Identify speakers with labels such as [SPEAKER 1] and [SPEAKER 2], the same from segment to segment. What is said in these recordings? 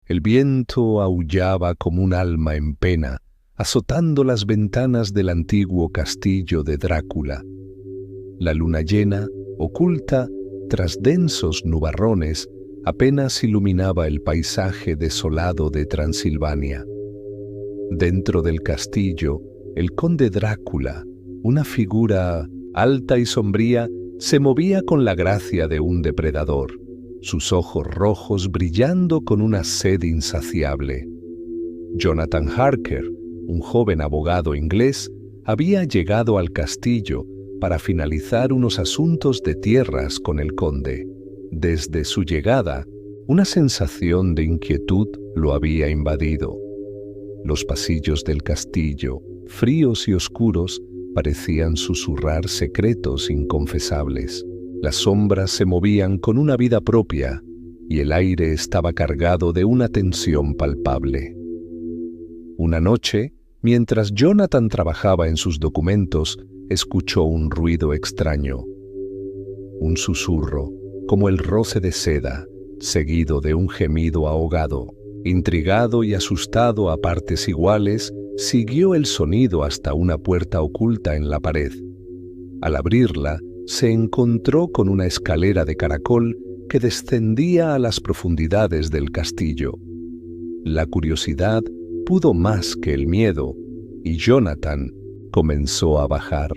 [SPEAKER 1] El viento aullaba como un alma en pena, azotando las ventanas del antiguo castillo de Drácula. La luna llena, oculta tras densos nubarrones, apenas iluminaba el paisaje desolado de Transilvania. Dentro del castillo, el conde Drácula, una figura alta y sombría, se movía con la gracia de un depredador, sus ojos rojos brillando con una sed insaciable. Jonathan Harker, un joven abogado inglés, había llegado al castillo para finalizar unos asuntos de tierras con el conde. Desde su llegada, una sensación de inquietud lo había invadido. Los pasillos del castillo, fríos y oscuros, parecían susurrar secretos inconfesables. Las sombras se movían con una vida propia y el aire estaba cargado de una tensión palpable. Una noche, mientras Jonathan trabajaba en sus documentos, escuchó un ruido extraño. Un susurro, como el roce de seda, seguido de un gemido ahogado. Intrigado y asustado a partes iguales, siguió el sonido hasta una puerta oculta en la pared. Al abrirla, se encontró con una escalera de caracol que descendía a las profundidades del castillo. La curiosidad pudo más que el miedo, y Jonathan comenzó a bajar.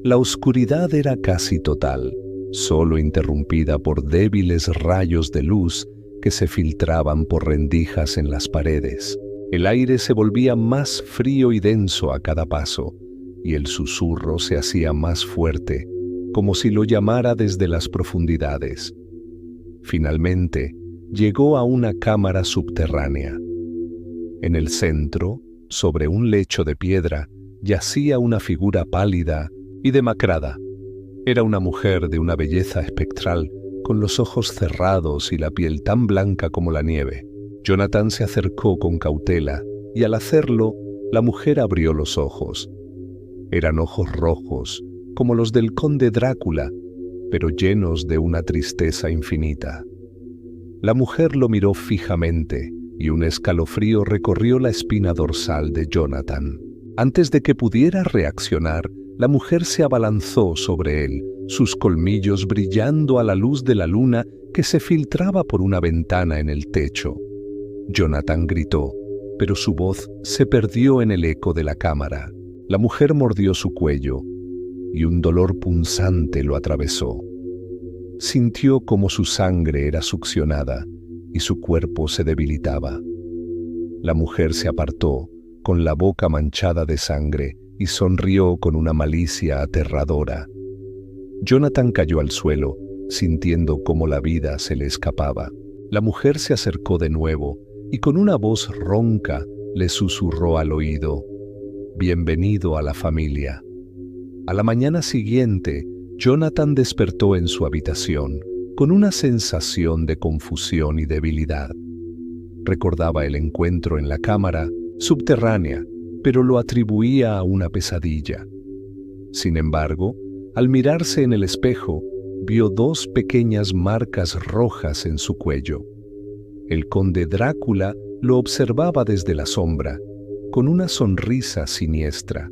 [SPEAKER 1] La oscuridad era casi total, solo interrumpida por débiles rayos de luz que se filtraban por rendijas en las paredes. El aire se volvía más frío y denso a cada paso, y el susurro se hacía más fuerte, como si lo llamara desde las profundidades. Finalmente, llegó a una cámara subterránea. En el centro, sobre un lecho de piedra, yacía una figura pálida y demacrada. Era una mujer de una belleza espectral, con los ojos cerrados y la piel tan blanca como la nieve. Jonathan se acercó con cautela, y al hacerlo, la mujer abrió los ojos. Eran ojos rojos, como los del conde Drácula, pero llenos de una tristeza infinita. La mujer lo miró fijamente, y un escalofrío recorrió la espina dorsal de Jonathan. Antes de que pudiera reaccionar, la mujer se abalanzó sobre él, sus colmillos brillando a la luz de la luna que se filtraba por una ventana en el techo. Jonathan gritó, pero su voz se perdió en el eco de la cámara. La mujer mordió su cuello, y un dolor punzante lo atravesó. Sintió como su sangre era succionada, y su cuerpo se debilitaba. La mujer se apartó, con la boca manchada de sangre, y sonrió con una malicia aterradora. Jonathan cayó al suelo, sintiendo cómo la vida se le escapaba. La mujer se acercó de nuevo, y con una voz ronca le susurró al oído: «Bienvenido a la familia». A la mañana siguiente, Jonathan despertó en su habitación, con una sensación de confusión y debilidad. Recordaba el encuentro en la cámara subterránea, pero lo atribuía a una pesadilla. Sin embargo, al mirarse en el espejo, vio dos pequeñas marcas rojas en su cuello. El conde Drácula lo observaba desde la sombra, con una sonrisa siniestra.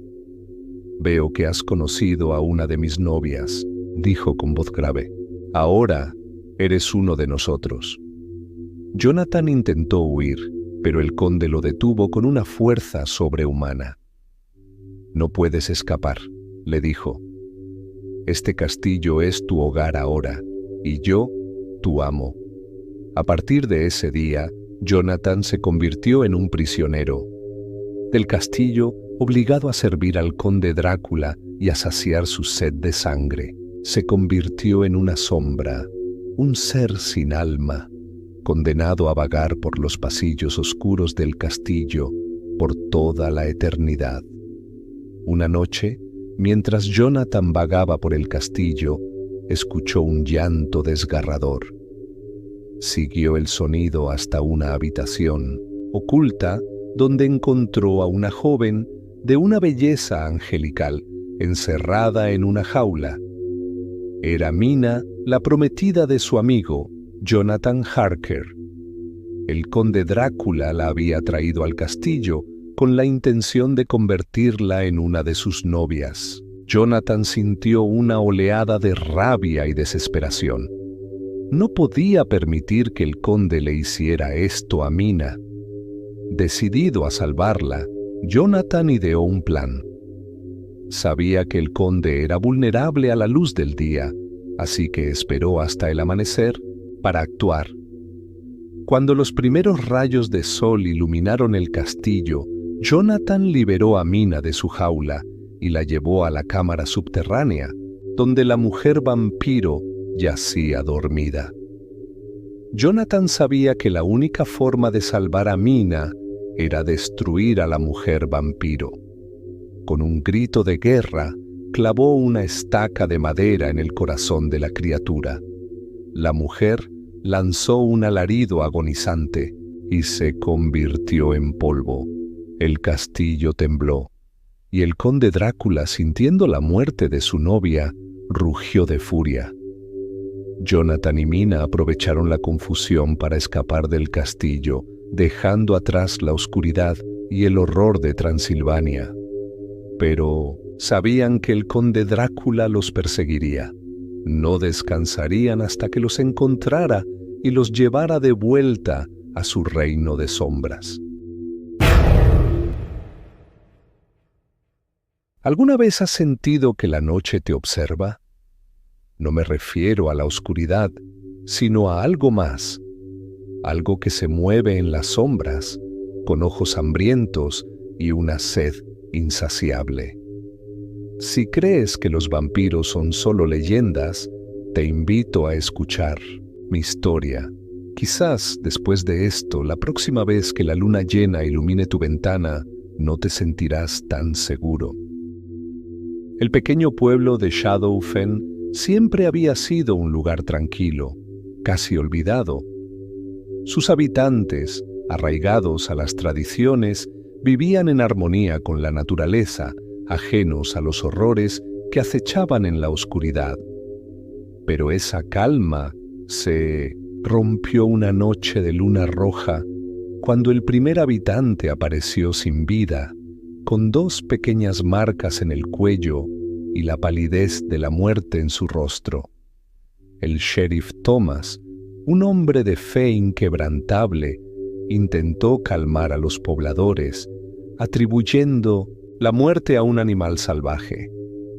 [SPEAKER 1] «Veo que has conocido a una de mis novias», dijo con voz grave. «Ahora eres uno de nosotros». Jonathan intentó huir, pero el conde lo detuvo con una fuerza sobrehumana. «No puedes escapar», le dijo. «Este castillo es tu hogar ahora, y yo, tu amo». A partir de ese día, Jonathan se convirtió en un prisionero del castillo, obligado a servir al conde Drácula y a saciar su sed de sangre. Se convirtió en una sombra, un ser sin alma, condenado a vagar por los pasillos oscuros del castillo por toda la eternidad. Una noche, mientras Jonathan vagaba por el castillo, escuchó un llanto desgarrador. Siguió el sonido hasta una habitación oculta donde encontró a una joven de una belleza angelical encerrada en una jaula. Era Mina, la prometida de su amigo, Jonathan Harker. El conde Drácula la había traído al castillo con la intención de convertirla en una de sus novias. Jonathan sintió una oleada de rabia y desesperación. No podía permitir que el conde le hiciera esto a Mina. Decidido a salvarla, Jonathan ideó un plan. Sabía que el conde era vulnerable a la luz del día, así que esperó hasta el amanecer para actuar. Cuando los primeros rayos de sol iluminaron el castillo, Jonathan liberó a Mina de su jaula y la llevó a la cámara subterránea, donde la mujer vampiro yacía dormida. Jonathan sabía que la única forma de salvar a Mina era destruir a la mujer vampiro. Con un grito de guerra, clavó una estaca de madera en el corazón de la criatura. La mujer lanzó un alarido agonizante y se convirtió en polvo. El castillo tembló, y el conde Drácula, sintiendo la muerte de su novia, rugió de furia. Jonathan y Mina aprovecharon la confusión para escapar del castillo, dejando atrás la oscuridad y el horror de Transilvania. Pero sabían que el conde Drácula los perseguiría. No descansarían hasta que los encontrara y los llevara de vuelta a su reino de sombras. ¿Alguna vez has sentido que la noche te observa? No me refiero a la oscuridad, sino a algo más, algo que se mueve en las sombras, con ojos hambrientos y una sed insaciable. Si crees que los vampiros son solo leyendas, te invito a escuchar mi historia. Quizás después de esto, la próxima vez que la luna llena ilumine tu ventana, no te sentirás tan seguro. El pequeño pueblo de Shadowfen siempre había sido un lugar tranquilo, casi olvidado. Sus habitantes, arraigados a las tradiciones, vivían en armonía con la naturaleza, ajenos a los horrores que acechaban en la oscuridad. Pero esa calma se rompió una noche de luna roja cuando el primer habitante apareció sin vida, con 2 pequeñas marcas en el cuello y la palidez de la muerte en su rostro. El sheriff Thomas, un hombre de fe inquebrantable, intentó calmar a los pobladores, atribuyendo la muerte a un animal salvaje,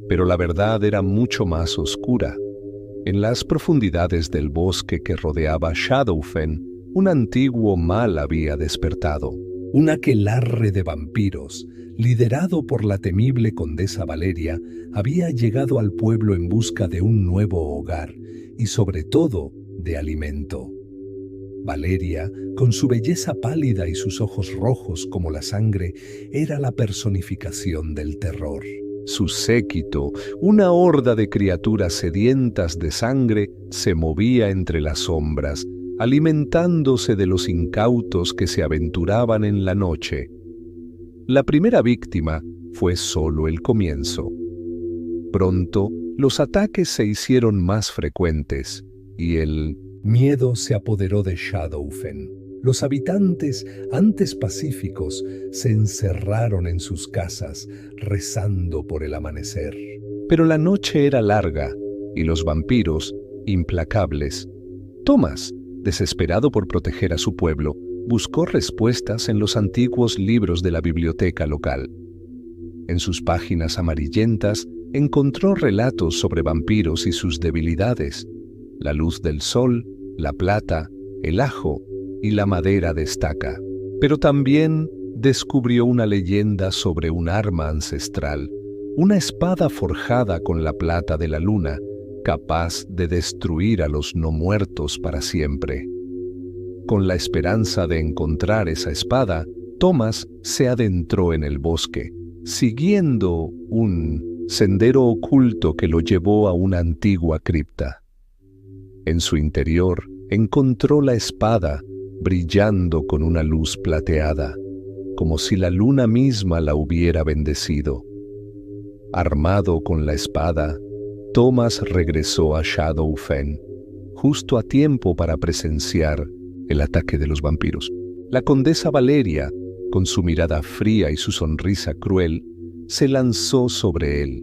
[SPEAKER 1] pero la verdad era mucho más oscura. En las profundidades del bosque que rodeaba Shadowfen, un antiguo mal había despertado. Un aquelarre de vampiros, liderado por la temible condesa Valeria, había llegado al pueblo en busca de un nuevo hogar y sobre todo de alimento. Valeria, con su belleza pálida y sus ojos rojos como la sangre, era la personificación del terror. Su séquito, una horda de criaturas sedientas de sangre, se movía entre las sombras, alimentándose de los incautos que se aventuraban en la noche. La primera víctima fue solo el comienzo. Pronto, los ataques se hicieron más frecuentes y el miedo se apoderó de Shadowfen. Los habitantes, antes pacíficos, se encerraron en sus casas, rezando por el amanecer. Pero la noche era larga y los vampiros, implacables. Thomas, desesperado por proteger a su pueblo, buscó respuestas en los antiguos libros de la biblioteca local. En sus páginas amarillentas encontró relatos sobre vampiros y sus debilidades: la luz del sol, la plata, el ajo y la madera de estaca. Pero también descubrió una leyenda sobre un arma ancestral, una espada forjada con la plata de la luna, capaz de destruir a los no muertos para siempre. Con la esperanza de encontrar esa espada, Thomas se adentró en el bosque, siguiendo un sendero oculto que lo llevó a una antigua cripta. En su interior encontró la espada brillando con una luz plateada, como si la luna misma la hubiera bendecido. Armado con la espada, Thomas regresó a Shadowfen, justo a tiempo para presenciar el ataque de los vampiros. La condesa Valeria, con su mirada fría y su sonrisa cruel, se lanzó sobre él.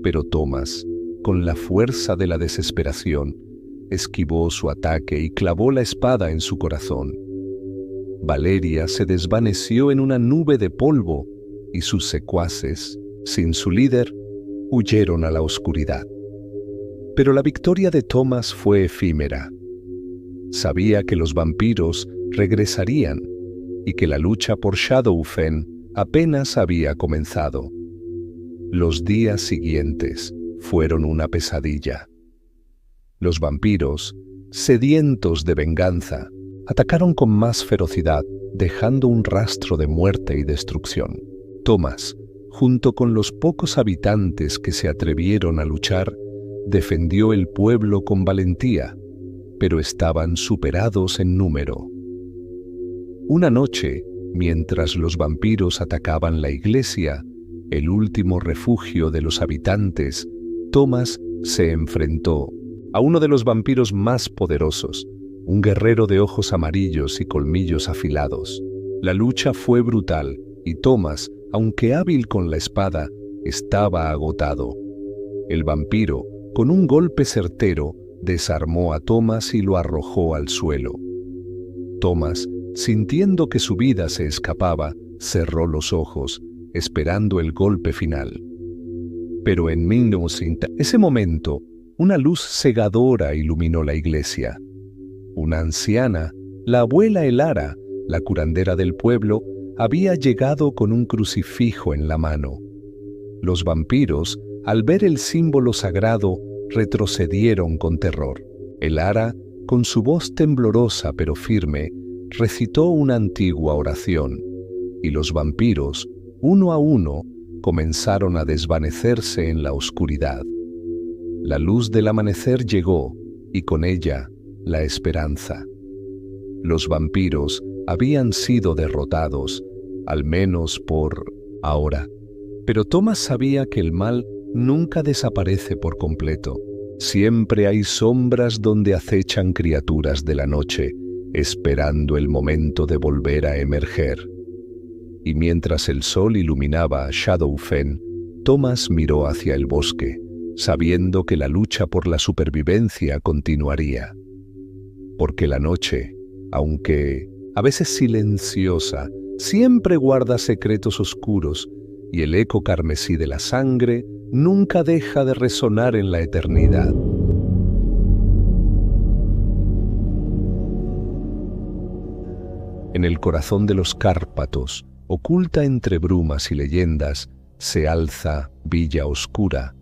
[SPEAKER 1] Pero Thomas, con la fuerza de la desesperación, esquivó su ataque y clavó la espada en su corazón. Valeria se desvaneció en una nube de polvo y sus secuaces, sin su líder, huyeron a la oscuridad. Pero la victoria de Thomas fue efímera. Sabía que los vampiros regresarían y que la lucha por Shadowfen apenas había comenzado. Los días siguientes fueron una pesadilla. Los vampiros, sedientos de venganza, atacaron con más ferocidad, dejando un rastro de muerte y destrucción. Thomas, junto con los pocos habitantes que se atrevieron a luchar, defendió el pueblo con valentía, pero estaban superados en número. Una noche, mientras los vampiros atacaban la iglesia, el último refugio de los habitantes, Thomas se enfrentó a uno de los vampiros más poderosos, un guerrero de ojos amarillos y colmillos afilados. La lucha fue brutal y Thomas, aunque hábil con la espada, estaba agotado. El vampiro, con un golpe certero, desarmó a Thomas y lo arrojó al suelo. Thomas, sintiendo que su vida se escapaba, cerró los ojos, esperando el golpe final. Pero en ese momento, una luz cegadora iluminó la iglesia. Una anciana, la abuela Elara, la curandera del pueblo, había llegado con un crucifijo en la mano. Los vampiros, al ver el símbolo sagrado, retrocedieron con terror. Elara, con su voz temblorosa pero firme, recitó una antigua oración, y los vampiros, uno a uno, comenzaron a desvanecerse en la oscuridad. La luz del amanecer llegó, y con ella, la esperanza. Los vampiros habían sido derrotados, al menos por ahora. Pero Thomas sabía que el mal nunca desaparece por completo. Siempre hay sombras donde acechan criaturas de la noche, esperando el momento de volver a emerger. Y mientras el sol iluminaba Shadowfen, Thomas miró hacia el bosque, sabiendo que la lucha por la supervivencia continuaría. Porque la noche, aunque a veces silenciosa, siempre guarda secretos oscuros, y el eco carmesí de la sangre nunca deja de resonar en la eternidad. En el corazón de los Cárpatos, oculta entre brumas y leyendas, se alza Villa Oscura,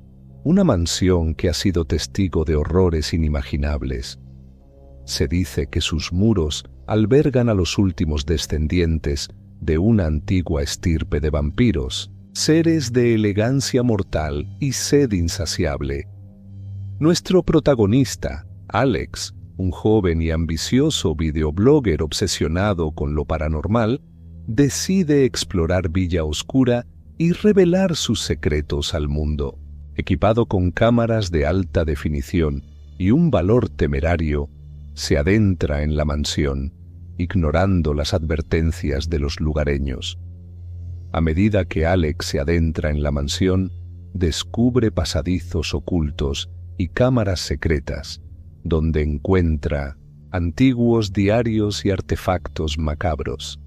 [SPEAKER 1] una mansión que ha sido testigo de horrores inimaginables. Se dice que sus muros albergan a los últimos descendientes de una antigua estirpe de vampiros, seres de elegancia mortal y sed insaciable. Nuestro protagonista, Alex, un joven y ambicioso videoblogger obsesionado con lo paranormal, decide explorar Villa Oscura y revelar sus secretos al mundo. Equipado con cámaras de alta definición y un valor temerario, se adentra en la mansión, ignorando las advertencias de los lugareños. A medida que Alex se adentra en la mansión, descubre pasadizos ocultos y cámaras secretas, donde encuentra antiguos diarios y artefactos macabros.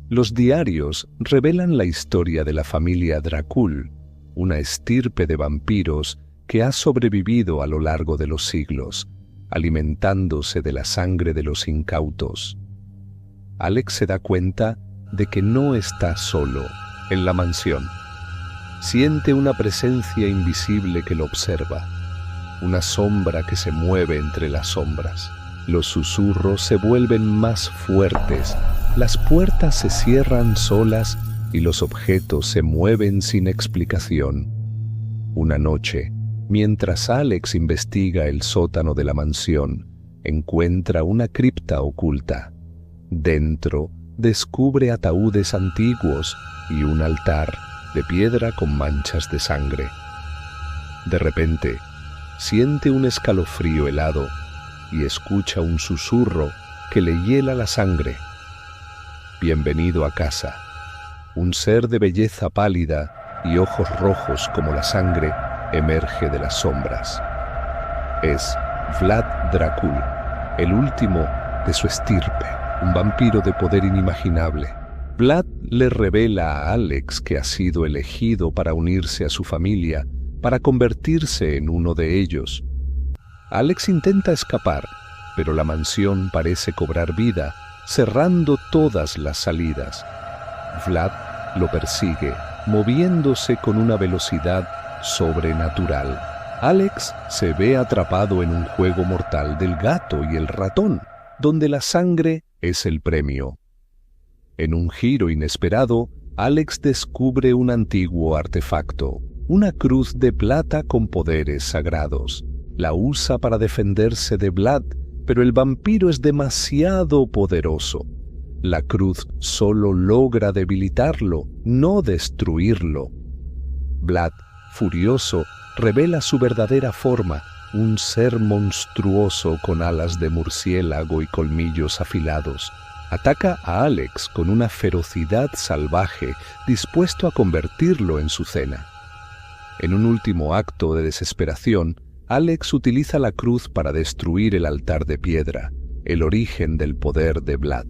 [SPEAKER 1] Los diarios revelan la historia de la familia Dracul, una estirpe de vampiros que ha sobrevivido a lo largo de los siglos, alimentándose de la sangre de los incautos. Alex se da cuenta de que no está solo en la mansión. Siente una presencia invisible que lo observa, una sombra que se mueve entre las sombras. Los susurros se vuelven más fuertes, las puertas se cierran solas y los objetos se mueven sin explicación. Una noche, mientras Alex investiga el sótano de la mansión, encuentra una cripta oculta. Dentro, descubre ataúdes antiguos y un altar de piedra con manchas de sangre. De repente, siente un escalofrío helado y escucha un susurro que le hiela la sangre. Bienvenido a casa. Un ser de belleza pálida y ojos rojos como la sangre emerge de las sombras. Es Vlad Dracul, el último de su estirpe, un vampiro de poder inimaginable. Vlad le revela a Alex que ha sido elegido para unirse a su familia, para convertirse en uno de ellos. Alex intenta escapar, pero la mansión parece cobrar vida, cerrando todas las salidas. Vlad lo persigue, moviéndose con una velocidad sobrenatural. Alex se ve atrapado en un juego mortal del gato y el ratón, donde la sangre es el premio. En un giro inesperado, Alex descubre un antiguo artefacto, una cruz de plata con poderes sagrados. La usa para defenderse de Vlad, pero el vampiro es demasiado poderoso. La cruz solo logra debilitarlo, no destruirlo. Vlad, furioso, revela su verdadera forma, un ser monstruoso con alas de murciélago y colmillos afilados. Ataca a Alex con una ferocidad salvaje, dispuesto a convertirlo en su cena. En un último acto de desesperación, Alex utiliza la cruz para destruir el altar de piedra, el origen del poder de Vlad.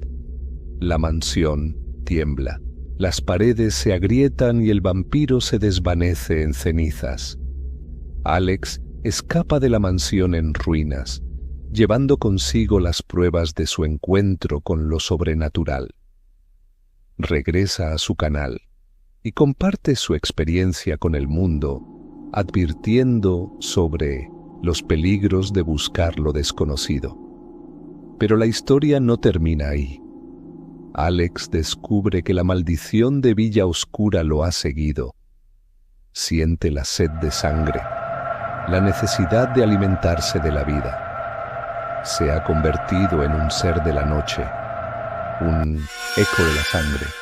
[SPEAKER 1] La mansión tiembla, las paredes se agrietan y el vampiro se desvanece en cenizas. Alex escapa de la mansión en ruinas, llevando consigo las pruebas de su encuentro con lo sobrenatural. Regresa a su canal y comparte su experiencia con el mundo, advirtiendo sobre los peligros de buscar lo desconocido. Pero la historia no termina ahí. Alex descubre que la maldición de Villa Oscura lo ha seguido. Siente la sed de sangre, la necesidad de alimentarse de la vida. Se ha convertido en un ser de la noche, un eco de la sangre.